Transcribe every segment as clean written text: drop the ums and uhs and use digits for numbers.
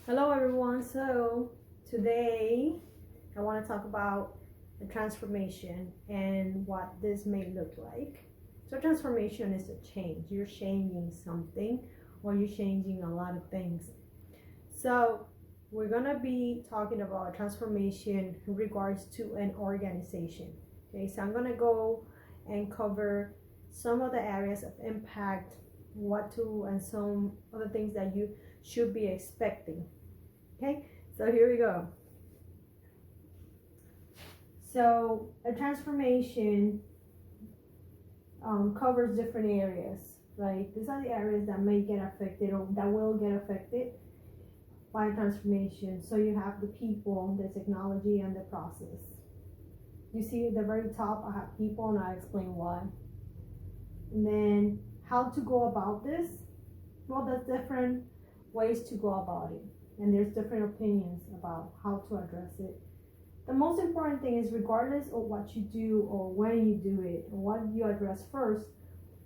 Hello everyone. So today I want to talk about the transformation and what this may look like. So transformation is a change. You're changing something or you're changing a lot of things. So we're going to be talking about transformation in regards to an organization. Okay, so I'm going to go and cover some of the areas of impact, what to, and some of the things that you should be expecting. Okay, so here we go. So a transformation covers different areas, right? These are the areas that may get affected or that will get affected by a transformation. So you have the people, the technology, and the process. You see at the very top, I have people, and I'll explain why. And then how to go about this. Well, there's different ways to go about it, and there's different opinions about how to address it. The most important thing is, regardless of what you do or when you do it or what you address first,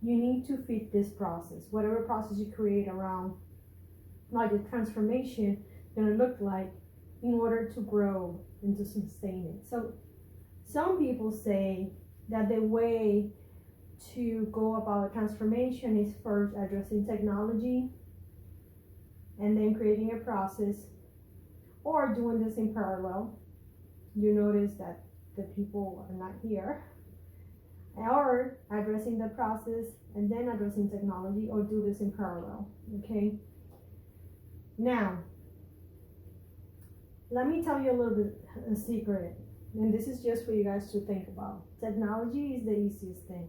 you need to fit this process. Whatever process you create around like the transformation going to look like in order to grow and to sustain it. So some people say that the way to go about transformation is first addressing technology and then creating a process, or doing this in parallel. You notice that the people are not here, or addressing the process and then addressing technology, or do this in parallel. Okay, now let me tell you a little bit a secret, and this is just for you guys to think about. Technology is the easiest thing.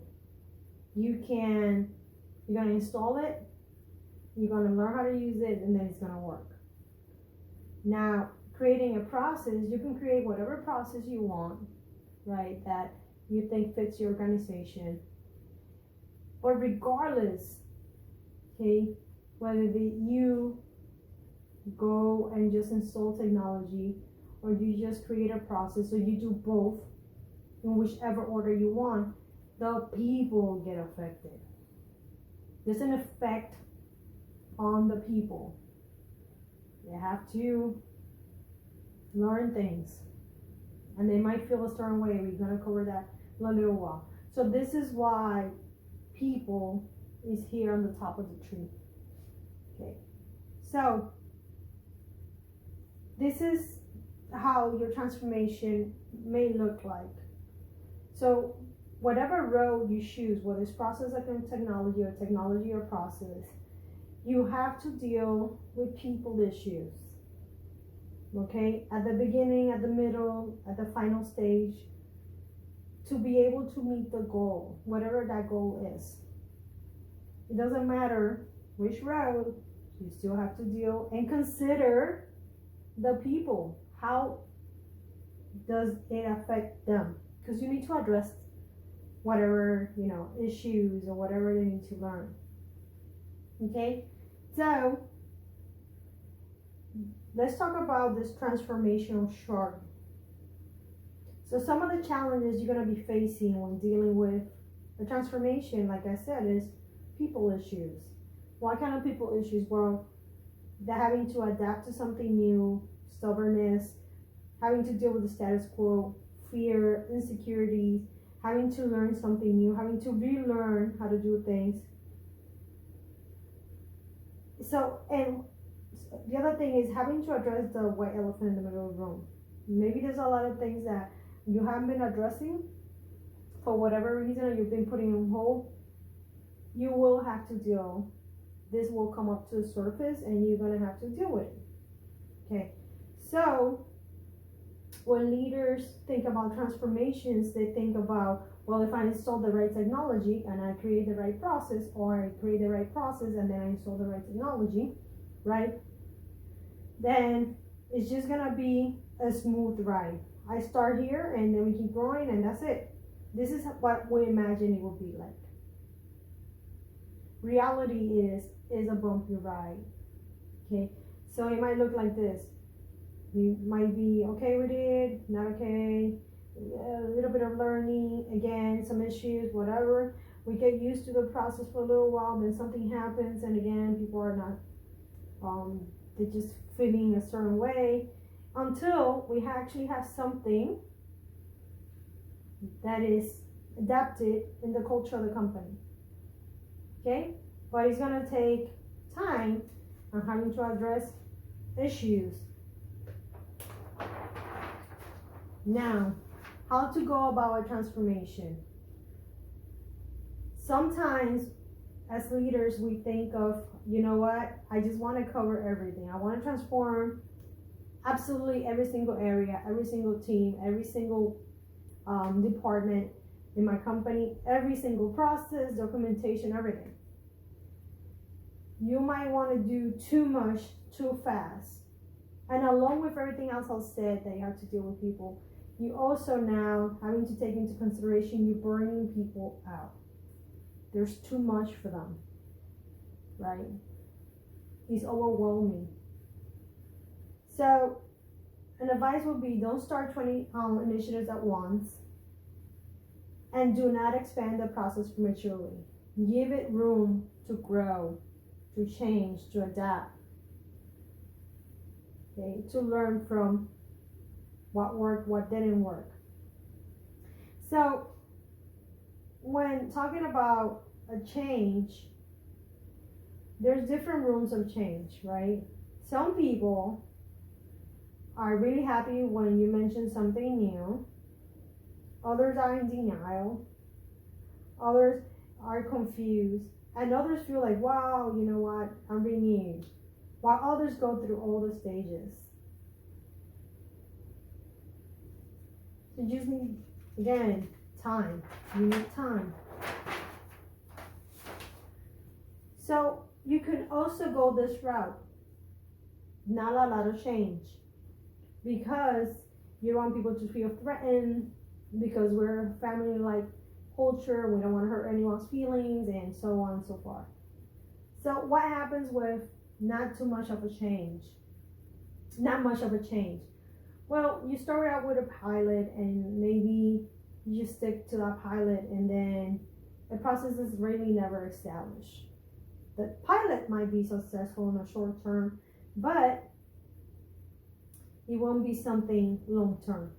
You're gonna install it, you're gonna learn how to use it, and then it's gonna work. Now, creating a process, you can create whatever process you want, right, that you think fits your organization. But regardless, okay, whether you go and just install technology, or you just create a process, or you do both in whichever order you want, the people get affected. There's an effect on the people. They have to learn things, and they might feel a certain way. We're going to cover that in a little while. So this is why people is here on the top of the tree. Okay, so this is how your transformation may look like. So whatever road you choose, whether it's process or technology or process, you have to deal with people issues. Okay, at the beginning, at the middle, at the final stage, to be able to meet the goal, whatever that goal is. It doesn't matter which road, you still have to deal and consider the people. How does it affect them? Because you need to address whatever, issues or whatever they need to learn. Okay, so let's talk about this transformational chart. So some of the challenges you're going to be facing when dealing with the transformation, like I said, is people issues. What kind of people issues? Well, they're having to adapt to something new, stubbornness, having to deal with the status quo, fear, insecurity, having to learn something new, having to relearn how to do things. So, and the other thing is having to address the white elephant in the middle of the room. Maybe there's a lot of things that you haven't been addressing for whatever reason, or you've been putting on hold. You will have to deal. This will come up to the surface, and you're going to have to deal with it. Okay, so when leaders think about transformations, they think about, well, if I install the right technology and I create the right process, or I create the right process and then I install the right technology, right, then it's just gonna be a smooth ride. I start here and then we keep growing, and that's it. This is what we imagine it will be like. Reality is a bumpy ride. Okay, so it might look like this. You might be okay with it, not okay, a little bit of learning, again, some issues, whatever. We get used to the process for a little while, then something happens, and again, people are not they're just feeling a certain way, until we actually have something that is adapted in the culture of the company. Okay? But it's gonna take time on having to address issues. Now, how to go about a transformation. Sometimes as leaders we think of, you know what, I just want to cover everything. I want to transform absolutely every single area, every single team, every single department in my company, every single process, documentation, everything. You might want to do too much too fast. And along with everything else I said that you have to deal with people, you also now having to take into consideration you burning people out. There's too much for them, right? It's overwhelming. So an advice would be, don't start 20 initiatives at once, and do not expand the process prematurely. Give it room to grow, to change, to adapt, okay, to learn from what worked, what didn't work. So when talking about a change, there's different rooms of change, right? Some people are really happy when you mention something new. Others are in denial. Others are confused. And others feel like, wow, you know what, I'm renewed. While others go through all the stages. So you just need, again, time. You need time. So you can also go this route. Not a lot of change. Because you don't want people to feel threatened, because we're a family-like culture, we don't want to hurt anyone's feelings, and so on and so forth. So what happens with not too much of a change? Not much of a change. Well, you start out with a pilot, and maybe you stick to that pilot, and then the process is really never established. The pilot might be successful in the short term, but it won't be something long term.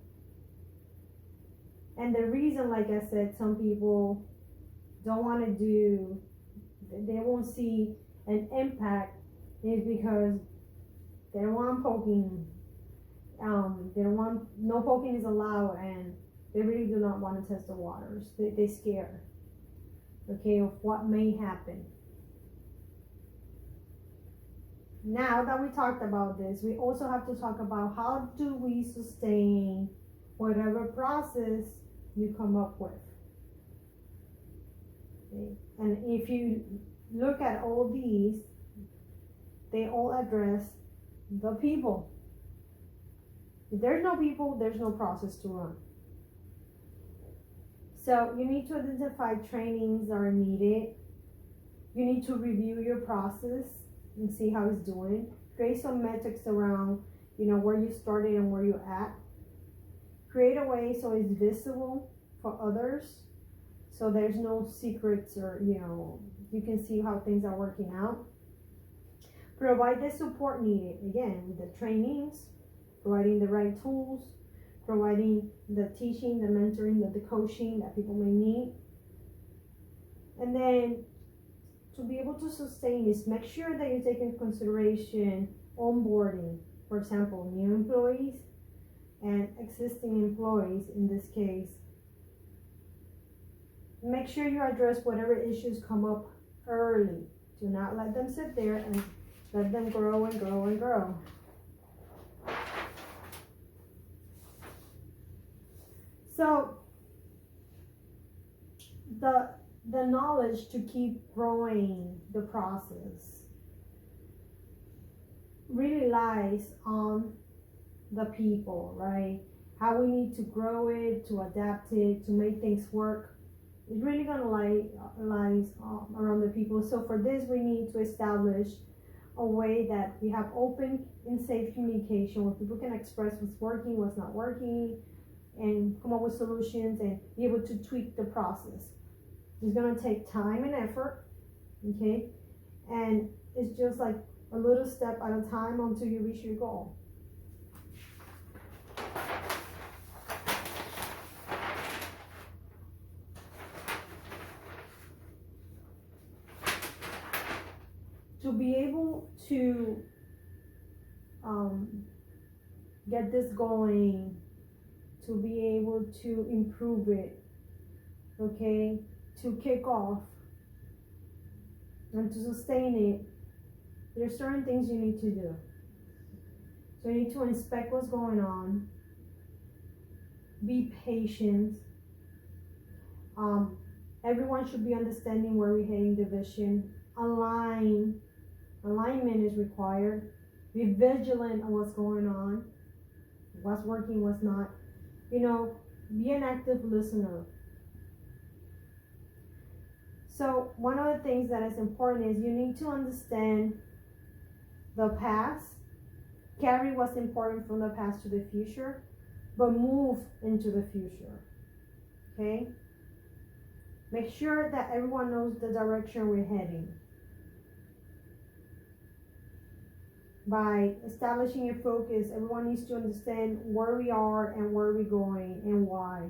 And the reason, like I said, some people don't want to do, they won't see an impact, is because they don't want poking. They don't want, no poking is allowed, and they really do not want to test the waters. They're scared, okay, of what may happen. Now that we talked about this, we also have to talk about how do we sustain whatever process you come up with. Okay. And if you look at all these, they all address the people. If there's no people, there's no process to run. So you need to identify trainings that are needed. You need to review your process and see how it's doing. Create some metrics around, where you started and where you're at. Create a way so it's visible for others, so there's no secrets, or you can see how things are working out. Provide the support needed, again, with the trainings, providing the right tools, providing the teaching, the mentoring, the coaching that people may need. And then to be able to sustain this, make sure that you take into consideration onboarding, for example, new employees and existing employees in this case. Make sure you address whatever issues come up early. Do not let them sit there, and let them grow and grow and grow. So the knowledge to keep growing the process really lies on the people, right? How we need to grow it, to adapt it, to make things work. It's really gonna lies around the people. So for this, we need to establish a way that we have open and safe communication, where people can express what's working, what's not working, and come up with solutions and be able to tweak the process. It's gonna take time and effort, okay? And it's just like a little step at a time until you reach your goal. To be able to get this going, to be able to improve it, okay, to kick off and to sustain it, there's certain things you need to do. So you need to inspect what's going on, be patient. Everyone should be understanding where we're heading the vision. Alignment is required. Be vigilant on what's going on, what's working, what's not. You know, be an active listener. So one of the things that is important is you need to understand the past, carry what's important from the past to the future, but move into the future. Okay? Make sure that everyone knows the direction we're heading. By establishing a focus, everyone needs to understand where we are and where we're going and why.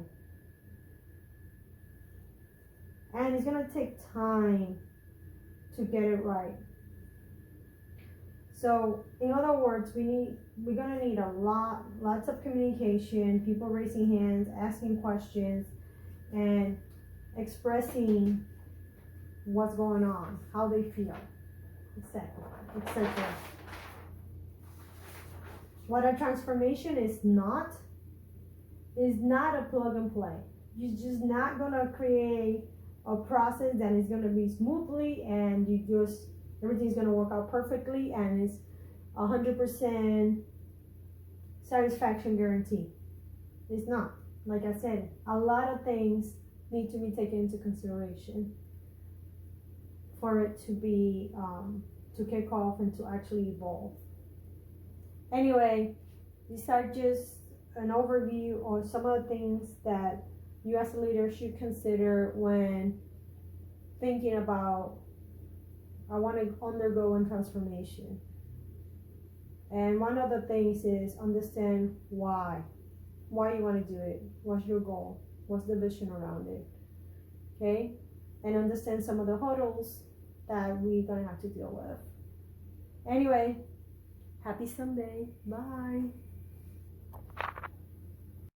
And it's going to take time to get it right. So, in other words, we're going to need lots of communication, people raising hands, asking questions, and expressing what's going on, how they feel, etc. What a transformation is not a plug and play. You're just not going to create a process that is going to be smoothly and everything's going to work out perfectly and it's 100% satisfaction guarantee. It's not. Like I said, a lot of things need to be taken into consideration for it to be to kick off and to actually evolve. Anyway, these are just an overview of some of the things that you as a leader should consider when thinking about, I want to undergo a transformation. And one of the things is understand why you want to do it. What's your goal? What's the vision around it? Okay? And understand some of the hurdles that we're going to have to deal with. Anyway, happy Sunday. Bye.